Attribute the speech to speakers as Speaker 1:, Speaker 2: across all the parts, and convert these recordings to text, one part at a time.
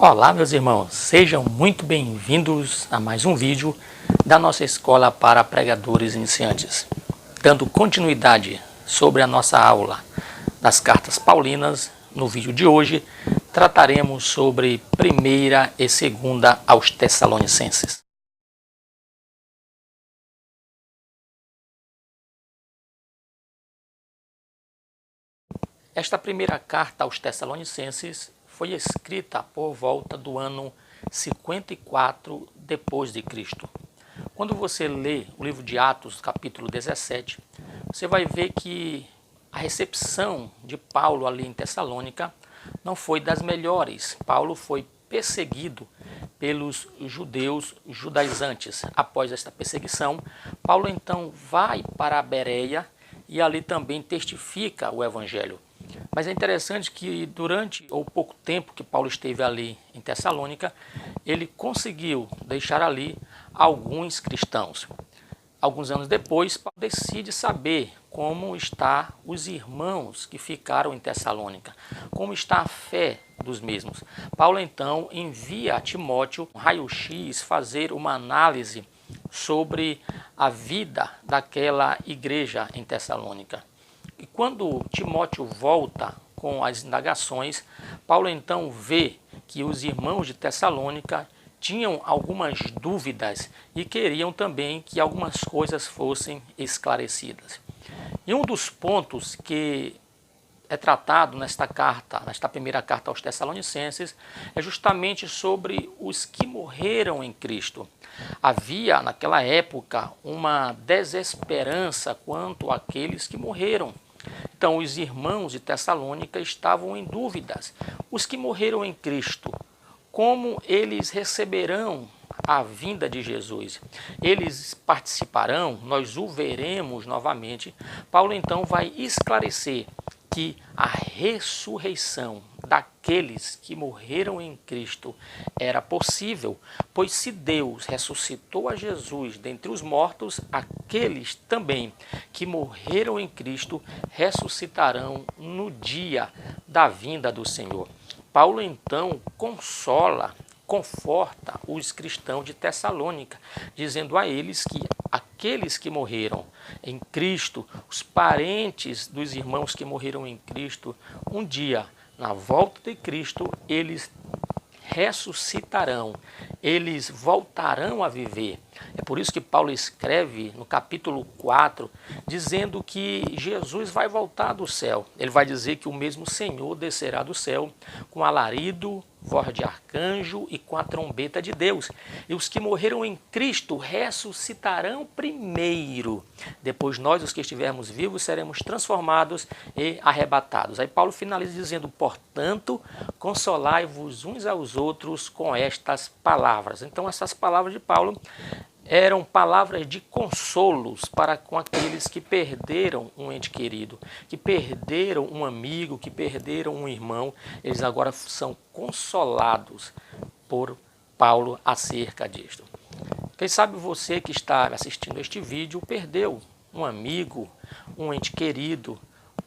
Speaker 1: Olá, meus irmãos, sejam muito bem-vindos a mais um vídeo da nossa escola para pregadores iniciantes. Dando continuidade sobre a nossa aula das cartas paulinas, no vídeo de hoje trataremos sobre 1ª e 2ª aos Tessalonicenses. Esta primeira carta aos Tessalonicenses foi escrita por volta do ano 54 depois de Cristo. Quando você lê o livro de Atos, capítulo 17, você vai ver que a recepção de Paulo ali em Tessalônica não foi das melhores. Paulo foi perseguido pelos judeus judaizantes. Após esta perseguição, Paulo então vai para a Bereia e ali também testifica o evangelho. Mas é interessante que durante o pouco tempo que Paulo esteve ali em Tessalônica, ele conseguiu deixar ali alguns cristãos. Alguns anos depois, Paulo decide saber como estão os irmãos que ficaram em Tessalônica, como está a fé dos mesmos. Paulo então envia a Timóteo um raio-x fazer uma análise sobre a vida daquela igreja em Tessalônica. E quando Timóteo volta com as indagações, Paulo então vê que os irmãos de Tessalônica tinham algumas dúvidas e queriam também que algumas coisas fossem esclarecidas. E um dos pontos que é tratado nesta primeira carta aos Tessalonicenses, é justamente sobre os que morreram em Cristo. Havia naquela época uma desesperança quanto àqueles que morreram. Então os irmãos de Tessalônica estavam em dúvidas. Os que morreram em Cristo, como eles receberão a vinda de Jesus? Eles participarão? Nós o veremos novamente? Paulo então vai esclarecer que a ressurreição daqueles que morreram em Cristo era possível, pois se Deus ressuscitou a Jesus dentre os mortos, aqueles também que morreram em Cristo ressuscitarão no dia da vinda do Senhor. Paulo então conforta os cristãos de Tessalônica, dizendo a eles que aqueles que morreram em Cristo, os parentes dos irmãos que morreram em Cristo, um dia, na volta de Cristo, eles ressuscitarão, eles voltarão a viver. É por isso que Paulo escreve no capítulo 4, dizendo que Jesus vai voltar do céu. Ele vai dizer que o mesmo Senhor descerá do céu com alarido, voz de arcanjo e com a trombeta de Deus. E os que morreram em Cristo ressuscitarão primeiro. Depois nós, os que estivermos vivos, seremos transformados e arrebatados. Aí Paulo finaliza dizendo, portanto, consolai-vos uns aos outros com estas palavras. Então essas palavras de Paulo eram palavras de consolos para com aqueles que perderam um ente querido, que perderam um amigo, que perderam um irmão. Eles agora são consolados por Paulo acerca disto. Quem sabe você que está assistindo este vídeo perdeu um amigo, um ente querido,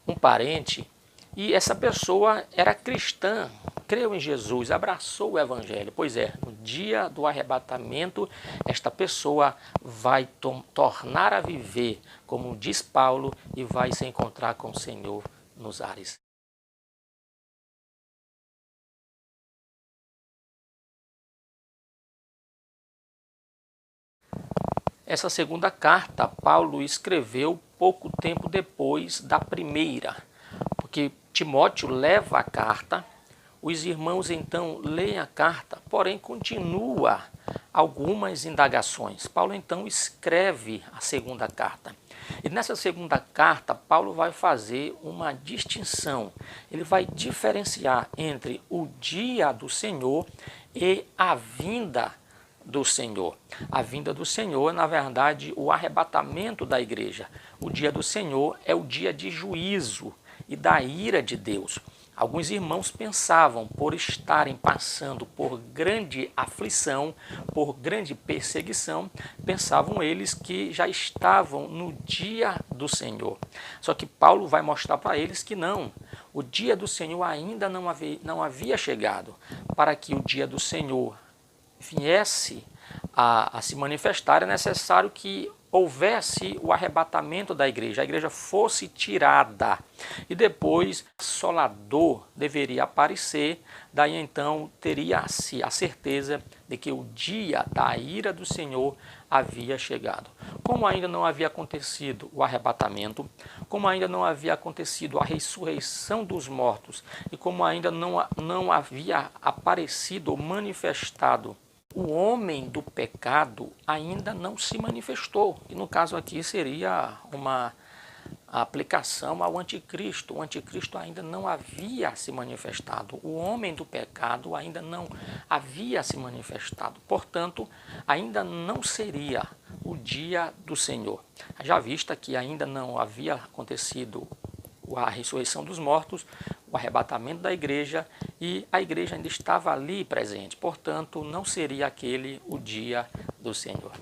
Speaker 1: um parente, e essa pessoa era cristã, creu em Jesus, abraçou o evangelho. Pois é, no dia do arrebatamento, esta pessoa vai tornar a viver, como diz Paulo, e vai se encontrar com o Senhor nos ares. Essa segunda carta, Paulo escreveu pouco tempo depois da primeira, porque Timóteo leva a carta. Os irmãos então leem a carta, porém continua algumas indagações. Paulo então escreve a segunda carta. E nessa segunda carta, Paulo vai fazer uma distinção. Ele vai diferenciar entre o dia do Senhor e a vinda do Senhor. A vinda do Senhor, na verdade, o arrebatamento da igreja. O dia do Senhor é o dia de juízo e da ira de Deus. Alguns irmãos pensavam, por estarem passando por grande aflição, por grande perseguição, pensavam eles que já estavam no dia do Senhor. Só que Paulo vai mostrar para eles que não, o dia do Senhor ainda não havia chegado. Para que o dia do Senhor viesse a se manifestar, é necessário que houvesse o arrebatamento da igreja, a igreja fosse tirada e depois Assolador deveria aparecer, daí então teria-se a certeza de que o dia da ira do Senhor havia chegado. Como ainda não havia acontecido o arrebatamento, como ainda não havia acontecido a ressurreição dos mortos e como ainda não havia aparecido ou manifestado o homem do pecado, ainda não se manifestou. E no caso aqui seria uma aplicação ao anticristo. O anticristo ainda não havia se manifestado. O homem do pecado ainda não havia se manifestado. Portanto, ainda não seria o dia do Senhor. Já vista que ainda não havia acontecido a ressurreição dos mortos, o arrebatamento da igreja, e a igreja ainda estava ali presente. Portanto, não seria aquele o dia do Senhor.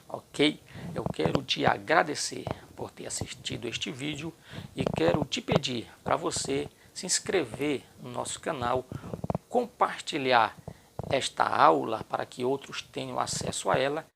Speaker 1: Ok? Eu quero te agradecer por ter assistido este vídeo e quero te pedir para você se inscrever no nosso canal, compartilhar esta aula para que outros tenham acesso a ela.